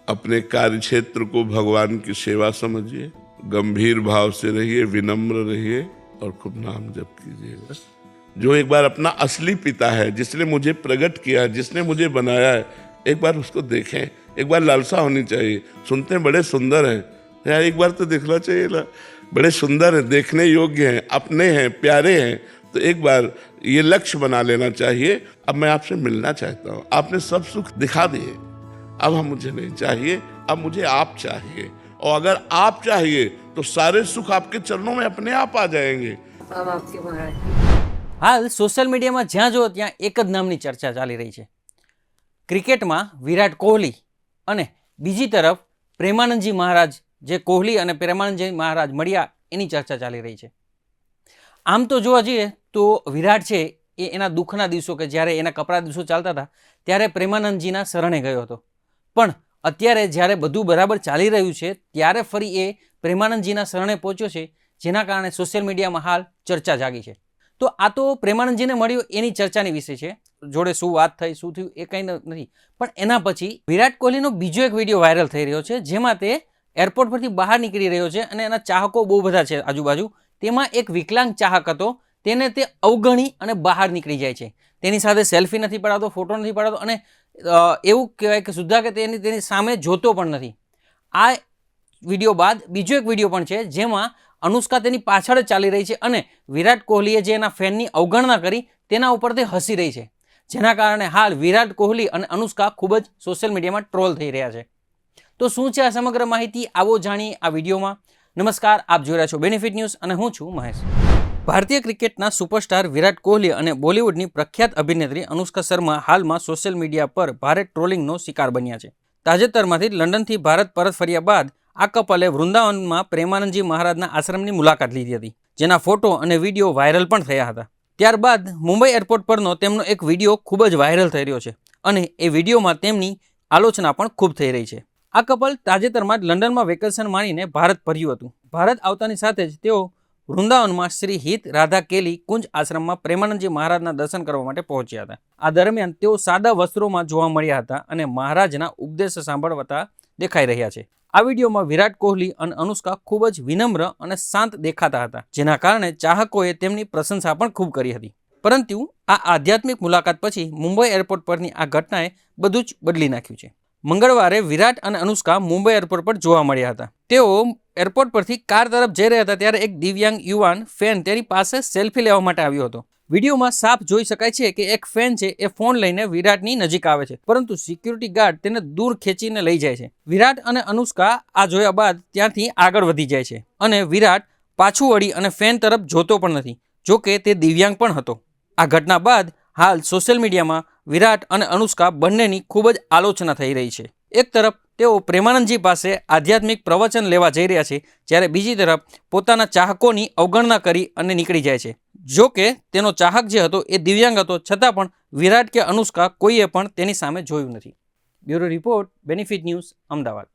अपने कार्य क्षेत्र को भगवान की सेवा समझिए, गंभीर भाव से रहिए, विनम्र रहिए और खूब नाम जप कीजिएगा। जो एक बार अपना असली पिता है, जिसने मुझे प्रकट किया, जिसने मुझे बनाया है, एक बार उसको देखें। एक बार लालसा होनी चाहिए। सुनते हैं बड़े सुंदर हैं यार, एक बार तो देखना चाहिए ना। बड़े सुंदर हैं, देखने योग्य हैं, अपने हैं, प्यारे हैं, तो एक बार ये लक्ष्य बना लेना चाहिए। अब मैं आपसे मिलना चाहता हूँ। आपने सब सुख दिखा दिए, अब हम मुझे नहीं चाहिए, अब मुझे आप चाहिए। और अगर आप चाहिए तो सारे सुख आपके चरणों में अपने आप आ जाएंगे। अब आपके महाराज हाल सोशल मीडियाમાં જ્યાં જો ત્યાં એક જ નામની ચર્ચા ચાલી રહી છે। ક્રિકેટમાં વિરાટ કોહલી અને બીજી તરફ પ્રેમાનંદજી મહારાજ, જે કોહલી અને પ્રેમાનંદજી મહારાજ મળ્યા એની ચર્ચા ચાલી રહી છે। આમ તો જોવા જઈએ તો વિરાટ છે એ એના દુઃખના દિવસો કે જ્યારે એના કપરા દિવસો ચાલતા હતા ત્યારે પ્રેમાનંદજીના શરણે ગયો હતો, પણ અત્યારે જ્યારે બધું બરાબર ચાલી રહ્યું છે ત્યારે ફરી એ પ્રેમાનંદજીના શરણે પહોંચ્યો છે, જેના કારણે સોશિયલ મીડિયામાં હાલ ચર્ચા જાગી છે। તો આ તો પ્રેમાનંદજીને મળ્યો એની ચર્ચાની વિષય છે, જોડે શું વાત થઈ, શું થયું એ કંઈ નથી। પણ એના પછી વિરાટ કોહલીનો બીજો એક વિડીયો વાયરલ થઈ રહ્યો છે, જેમાં તે એરપોર્ટ પરથી બહાર નીકળી રહ્યો છે અને એના ચાહકો બહુ બધા છે આજુબાજુ। તેમાં એક વિકલાંગ ચાહક હતો, તેને તે અવગણી અને બહાર નીકળી જાય છે। તેની સાથે સેલ્ફી નથી પડાવતો, ફોટો નથી પડાવતો અને એવું કહેવાય કે સુદ્ધા કે તેની સામે જોતો પણ નથી। આ વિડીયો બાદ બીજો એક વિડીયો પણ છે, જેમાં અનુષ્કા તેની પાછળ જ ચાલી રહી છે અને વિરાટ કોહલીએ જે એના ફેનની અવગણના કરી તેના ઉપર તે હસી રહી છે, જેના કારણે હાલ વિરાટ કોહલી અને અનુષ્કા ખૂબ જ સોશિયલ મીડિયામાં ટ્રોલ થઈ રહ્યા છે। તો શું છે આ સમગ્ર માહિતી, આવો જાણીએ આ વિડીયોમાં। નમસ્કાર, આપ જોઈ રહ્યા છો બેનિફિટ ન્યૂઝ અને હું છું મહેશ। ભારતીય ક્રિકેટના સુપરસ્ટાર વિરાટ કોહલી અને બોલિવૂડની પ્રખ્યાત અભિનેત્રી અનુષ્કા શર્મા હાલમાં સોશિયલ મીડિયા પર ભારે ટ્રોલિંગનો શિકાર બન્યા છે। તાજેતરમાંથી લંડનથી ભારત પરત ફર્યા બાદ આ કપલે વૃંદાવનમાં પ્રેમાનંદજી મહારાજના આશ્રમની મુલાકાત લીધી હતી, જેના ફોટો અને વિડીયો વાયરલ પણ થયા હતા। ત્યારબાદ મુંબઈ એરપોર્ટ પરનો તેમનો એક વિડીયો ખૂબ જ વાયરલ થઈ રહ્યો છે અને એ વિડીયોમાં તેમની આલોચના પણ ખૂબ થઈ રહી છે। આ કપલ તાજેતરમાં જ લંડનમાં વેકેશન માણીને ભારત ફર્યું હતું। ભારત આવતાની સાથે જ તેઓ વૃંદાવનમાં શ્રી હિત રાધા કેલી કુંજ આશ્રમમાં પ્રેમાનંદજી મહારાજના દર્શન કરવા માટે પહોંચ્યા હતા। આ દરમિયાન તેઓ સાદા વસ્ત્રોમાં જોવા મળ્યા હતા અને મહારાજના ઉપદેશ સાંભળતા દેખાઈ રહ્યા છે। આ વિડીયોમાં વિરાટ કોહલી અને અનુષ્કા ખૂબ જ વિનમ્ર અને શાંત દેખાતા હતા, જેના કારણે ચાહકોએ તેમની પ્રશંસા પણ ખૂબ કરી હતી। પરંતુ આ આધ્યાત્મિક મુલાકાત પછી મુંબઈ એરપોર્ટ પરની આ ઘટનાએ બધું જ બદલી નાખ્યું છે। મંગળવારે વિરાટ અને અનુષ્કા મુંબઈ એરપોર્ટ પર જોવા મળ્યા હતા। તેઓ એરપોર્ટ પરથી કાર તરફ જઈ રહ્યા હતા ત્યારે એક દિવ્યાંગ યુવાન ફેન તેની પાસે સેલ્ફી લેવા માટે આવ્યો હતો। વિડીયોમાં સાફ જોઈ શકાય છે કે એક ફેન છે એ ફોન લઈને વિરાટની નજીક આવે છે, પરંતુ સિક્યુરિટી ગાર્ડ તેને દૂર ખેંચીને લઈ જાય છે। વિરાટ અને અનુષ્કા આ જોયા બાદ ત્યાંથી આગળ વધી જાય છે અને વિરાટ પાછું વળી અને ફેન તરફ જોતો પણ નથી, જો કે તે દિવ્યાંગ પણ હતો। આ ઘટના બાદ હાલ સોશિયલ મીડિયામાં વિરાટ અને અનુષ્કા બંનેની ખૂબ જ આલોચના થઈ રહી છે। એક તરફ તેઓ પ્રેમાનંદજી પાસે આધ્યાત્મિક પ્રવચન લેવા જઈ રહ્યા છે, જ્યારે બીજી તરફ પોતાના ચાહકોની અવગણના કરી અને નીકળી જાય છે। જો કે તેનો ચાહક જે હતો એ દિવ્યાંગ હતો, છતાં પણ વિરાટ કે અનુષ્કા કોઈએ પણ તેની સામે જોયું નથી। Bureau report, benefit news, Ahmedabad.